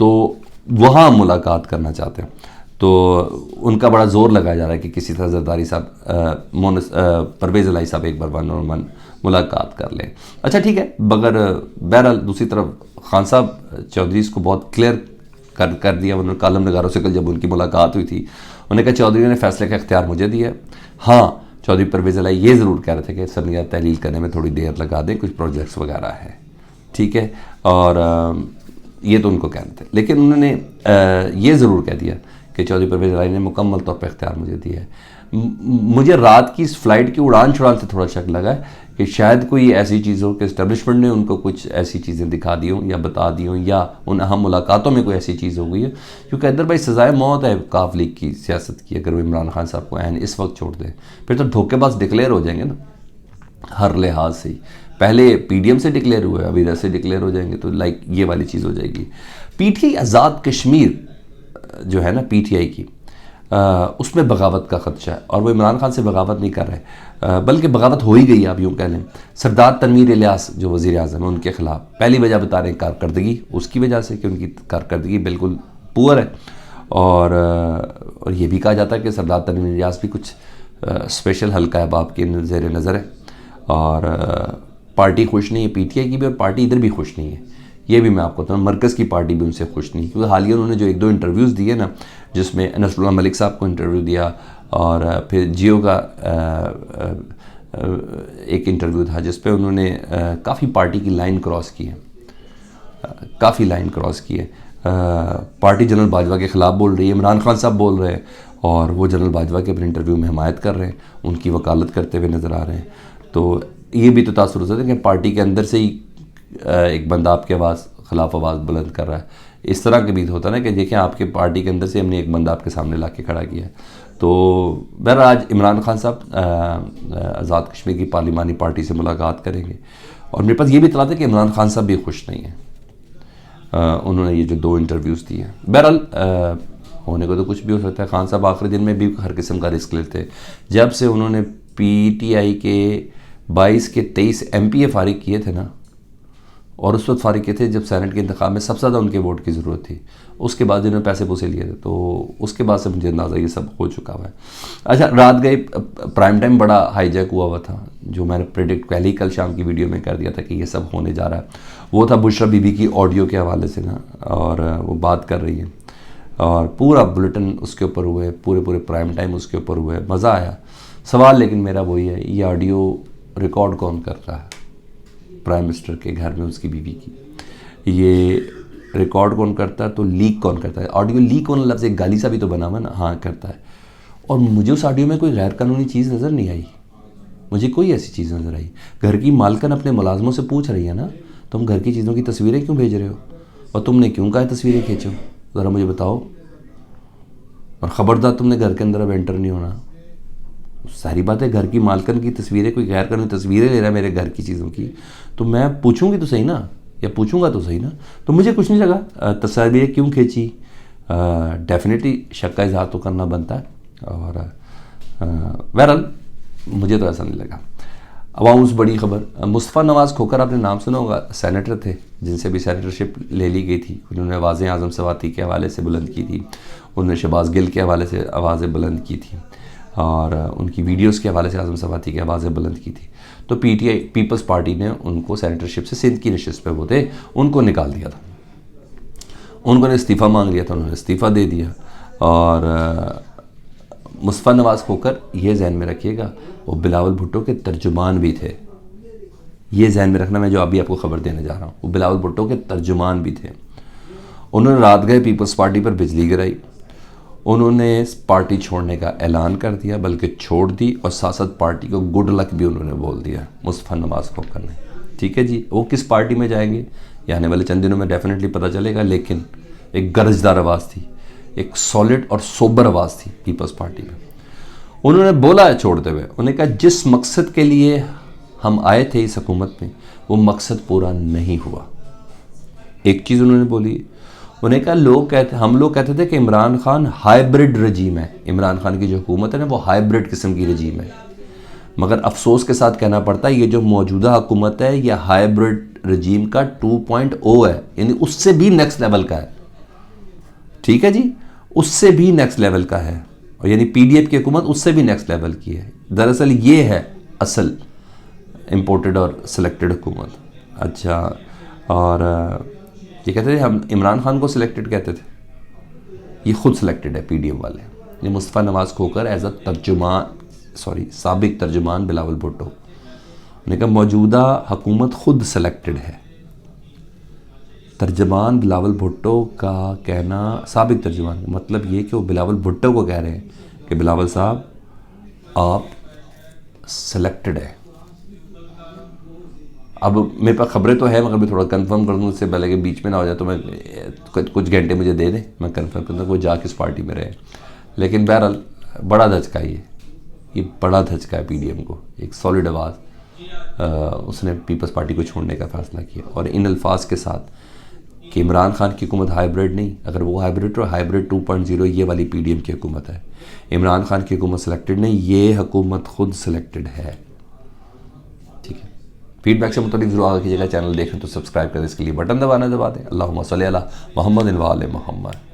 تو وہاں ملاقات کرنا چاہتے ہیں. تو ان کا بڑا زور لگایا جا رہا ہے کہ کسی طرح زرداری صاحب پرویز الہی صاحب ایک بار 1-on-1 ملاقات کر لیں. اچھا ٹھیک ہے. مگر بہرحال دوسری طرف خان صاحب چودھری اس کو بہت کلیئر کر دیا. انہوں نے کالم نگاروں سے کل جب ان کی ملاقات ہوئی تھی انہوں نے کہا چودھری نے فیصلے کا اختیار مجھے دیا ہے. ہاں چودھری پرویز الہی یہ ضرور کہہ رہے تھے کہ اسمبلیاں تحلیل کرنے میں تھوڑی دیر لگا دیں, کچھ پروجیکٹس وغیرہ ہے, ٹھیک ہے, اور یہ تو ان کو کہنے تھے. لیکن انہوں نے یہ ضرور کہہ دیا کہ چودھری پرویز الہی نے مکمل طور پہ اختیار مجھے دیا ہے. مجھے رات کی اس فلائٹ کی اڑان چھڑان سے تھوڑا شک لگا ہے کہ شاید کوئی ایسی چیز ہو کہ اسٹیبلشمنٹ نے ان کو کچھ ایسی چیزیں دکھا دی ہوں یا بتا دی ہوں, یا ان اہم ملاقاتوں میں کوئی ایسی چیز ہو گئی ہے. کیونکہ ادھر بھائی سزائے موت ہے کاف لیگ کی سیاست کی. اگر وہ عمران خان صاحب کو عین اس وقت چھوڑ دے پھر تو دھوکے باز ڈکلیئر ہو جائیں گے نا ہر لحاظ سے ہی. پہلے پی ڈی ایم سے ڈکلیئر ہوئے, ابھی ادھر سے ڈکلیئر ہو جائیں گے, تو لائک یہ والی چیز ہو جائے گی. پی ٹی آئی آزاد کشمیر جو ہے نا پی ٹی آئی کی, اس میں بغاوت کا خدشہ ہے, اور وہ عمران خان سے بغاوت نہیں کر رہے بلکہ بغاوت ہو ہی گئی ہے. آپ یوں کہہ لیں سردار تنویر الیاس جو وزیر اعظم ہیں ان کے خلاف پہلی وجہ بتا رہے ہیں کارکردگی, اس کی وجہ سے کہ ان کی کارکردگی بالکل پور ہے. اور یہ بھی کہا جاتا ہے کہ سردار تنویر الیاس بھی کچھ اسپیشل حلقہ احباب کے زیر نظر ہے, اور پارٹی خوش نہیں ہے پی ٹی آئی کی بھی, اور پارٹی ادھر بھی خوش نہیں ہے. یہ بھی میں آپ کو بتاؤں مرکز کی پارٹی بھی ان سے خوش نہیں, کیونکہ حالیہ انہوں نے جو 1-2 انٹرویوز دیے نا, جس میں نصر اللہ ملک صاحب کو انٹرویو دیا, اور پھر جیو کا ایک انٹرویو تھا جس پہ انہوں نے کافی پارٹی کی لائن کراس کی ہے, کافی لائن کراس کی ہے. پارٹی جنرل باجوہ کے خلاف بول رہی ہے, عمران خان صاحب بول رہے ہیں, اور وہ جنرل باجوہ کے اپنے انٹرویو میں حمایت کر رہے ہیں, ان کی وکالت کرتے ہوئے نظر آ رہے ہیں. تو یہ بھی تو تاثر ہو سکتا ہے کہ پارٹی کے اندر سے ہی ایک بندہ آپ کے خلاف آواز بلند کر رہا ہے. اس طرح کے بھی ہوتا ہے نا کہ دیکھیں آپ کے پارٹی کے اندر سے ہم نے ایک بندہ آپ کے سامنے لا کے کھڑا کیا ہے. تو بہرحال آج عمران خان صاحب آزاد کشمیر کی پارلیمانی پارٹی سے ملاقات کریں گے, اور میرے پاس یہ بھی اطلاع ہے کہ عمران خان صاحب بھی خوش نہیں ہیں. انہوں نے یہ جو 2 انٹرویوز دیے ہیں, بہرحال ہونے کو تو کچھ بھی ہو سکتا ہے. خان صاحب آخری دن میں بھی ہر قسم کا رسک لیتے. جب سے انہوں نے پی ٹی آئی کے 22 کے 23 ایم پی اے فارغ کیے تھے نا, اور اس وقت فارغ کیے تھے جب سینٹ کے انتخاب میں سب سے زیادہ ان کے ووٹ کی ضرورت تھی, اس کے بعد جنہوں نے پیسے پوسے لیے تھے, تو اس کے بعد سے مجھے اندازہ یہ سب ہو چکا ہوا ہے. اچھا رات گئے پرائم ٹائم بڑا ہائی جیک ہوا تھا, جو میں نے پریڈکٹ پہلے ہی کل شام کی ویڈیو میں کر دیا تھا کہ یہ سب ہونے جا رہا ہے. وہ تھا بشرا بی بی کی آڈیو کے حوالے سے نا, اور وہ بات کر رہی ہیں, اور پورا بلٹن اس کے اوپر ہوئے, پورے پرائم ٹائم اس کے اوپر ہوئے, مزہ آیا. سوال لیکن میرا وہی ہے, یہ آڈیو ریکارڈ کون کر رہا ہے پرائم منسٹر کے گھر میں اس کی بیوی کی؟ یہ ریکارڈ کون کرتا ہے, تو لیک کون کرتا ہے؟ آڈیو لیک ہونے لفظ ایک گالی سا بھی تو بنا ہوا نا, ہاں کرتا ہے. اور مجھے اس آڈیو میں کوئی غیر قانونی چیز نظر نہیں آئی, مجھے کوئی ایسی چیز نظر آئی. گھر کی مالکن اپنے ملازموں سے پوچھ رہی ہے نا, تم گھر کی چیزوں کی تصویریں کیوں بھیج رہے ہو, اور تم نے کیوں کہا تصویریں کھینچو, ذرا مجھے بتاؤ, اور خبردار تم نے گھر کے اندر اب انٹر نہیں ہونا. ساری بات ہے, گھر کی مالکن کی تصویریں, کوئی غیر قانونی تصویریں لے رہا ہے میرے گھر کی چیزوں کی, تو میں پوچھوں گی تو صحیح نا, یا پوچھوں گا تو صحیح نا. تو مجھے کچھ نہیں لگا تصویریں کیوں کھینچی. ڈیفینیٹلی شک کا اظہار تو کرنا بنتا ہے, اور بہرحال مجھے تو ایسا نہیں لگا. عوام اس بڑی خبر, مصطفیٰ نواز کھوکھر آپ نے نام سنا ہوگا, سینیٹر تھے جن سے بھی سینیٹرشپ لے لی گئی تھی. انہوں نے آوازیں اعظم سواتی کے حوالے سے بلند کی تھی, انہوں نے شہباز گل کے حوالے سے آوازیں بلند کی تھیں, اور ان کی ویڈیوز کے حوالے سے اعظم سواتی کی آوازیں بلند کی تھی. تو P T I Peoples Party نے ان کو سینیٹرشپ سے, سندھ کی نشست پہ وہ تھے, ان کو نکال دیا تھا. ان کو نے استعفیٰ مانگ لیا تھا, انہوں نے استعفیٰ دے دیا. اور مصطفیٰ نواز کھوکھر, یہ ذہن میں رکھیے گا, وہ بلاول بھٹو کے ترجمان بھی تھے. یہ ذہن میں رکھنا, میں جو ابھی آپ کو خبر دینے جا رہا ہوں, وہ بلاول بھٹو کے ترجمان بھی تھے. انہوں نے رات گئے پیپلز پارٹی پر بجلی گرائی, انہوں نے پارٹی چھوڑنے کا اعلان کر دیا, بلکہ چھوڑ دی, اور سیاست پارٹی کو گڈ لک بھی انہوں نے بول دیا مصطفیٰ نواز کھوکھر نے. ٹھیک ہے جی, وہ کس پارٹی میں جائیں گے یہ آنے والے چند دنوں میں ڈیفینیٹلی پتہ چلے گا. لیکن ایک گرجدار آواز تھی, ایک سالڈ اور سوبر آواز تھی پیپلز پارٹی میں. انہوں نے بولا ہے چھوڑتے ہوئے, انہوں نے کہا جس مقصد کے لیے ہم آئے تھے اس حکومت میں وہ مقصد پورا نہیں ہوا. ایک چیز انہوں نے بولی, انہوں نے کہا ہم لوگ کہتے تھے کہ عمران خان ہائیبرڈ رجیم ہے, عمران خان کی جو حکومت ہے نا وہ ہائیبرڈ قسم کی رجیم ہے. مگر افسوس کے ساتھ کہنا پڑتا ہے, یہ جو موجودہ حکومت ہے یہ ہائیبرڈ رجیم کا 2.0 ہے, یعنی اس سے بھی نیکسٹ لیول کا ہے. ٹھیک ہے جی، اس سے بھی نیکسٹ لیول کا ہے، اور یعنی پی ڈی ایف کی حکومت اس سے بھی نیکسٹ لیول کی ہے. دراصل یہ ہے اصل امپورٹڈ اور سلیکٹڈ حکومت. اچھا، اور یہ کہتے تھے ہم عمران خان کو سلیکٹڈ کہتے تھے، یہ خود سلیکٹڈ ہے پی ڈی ایم والے. یہ مصطفیٰ نواز کھوکر ایز اے سابق ترجمان بلاول بھٹو نے کہا موجودہ حکومت خود سلیکٹڈ ہے. ترجمان بلاول بھٹو کا کہنا، سابق ترجمان، مطلب یہ کہ وہ بلاول بھٹو کو کہہ رہے ہیں کہ بلاول صاحب آپ سلیکٹڈ ہیں. اب میرے پاس خبریں تو ہے، مگر میں تھوڑا کنفرم کر دوں اس سے پہلے کہ بیچ میں نہ ہو جائے، تو میں کچھ گھنٹے مجھے دے دیں، میں کنفرم کر دوں کہ وہ جا کس پارٹی میں رہے. لیکن بہرحال بڑا دھچکا یہ بڑا دھچکا ہے پی ڈی ایم کو. ایک سالڈ آواز اس نے پیپلز پارٹی کو چھوڑنے کا فیصلہ کیا، اور ان الفاظ کے ساتھ کہ عمران خان کی حکومت ہائیبریڈ نہیں، اگر وہ ہائیبریڈ تو ہائیبریڈ 2.0 یہ والی پی ڈی ایم کی حکومت ہے. عمران خان کی حکومت سلیکٹڈ نہیں، یہ حکومت خود سلیکٹڈ ہے. ٹھیک ہے، فیڈ بیک سے متعلق ضرور آگے کیجیے گا. چینل دیکھیں تو سبسکرائب کریں، اس کے لیے بٹن دبا دیں. اللہم صلی علی محمد و آل محمد.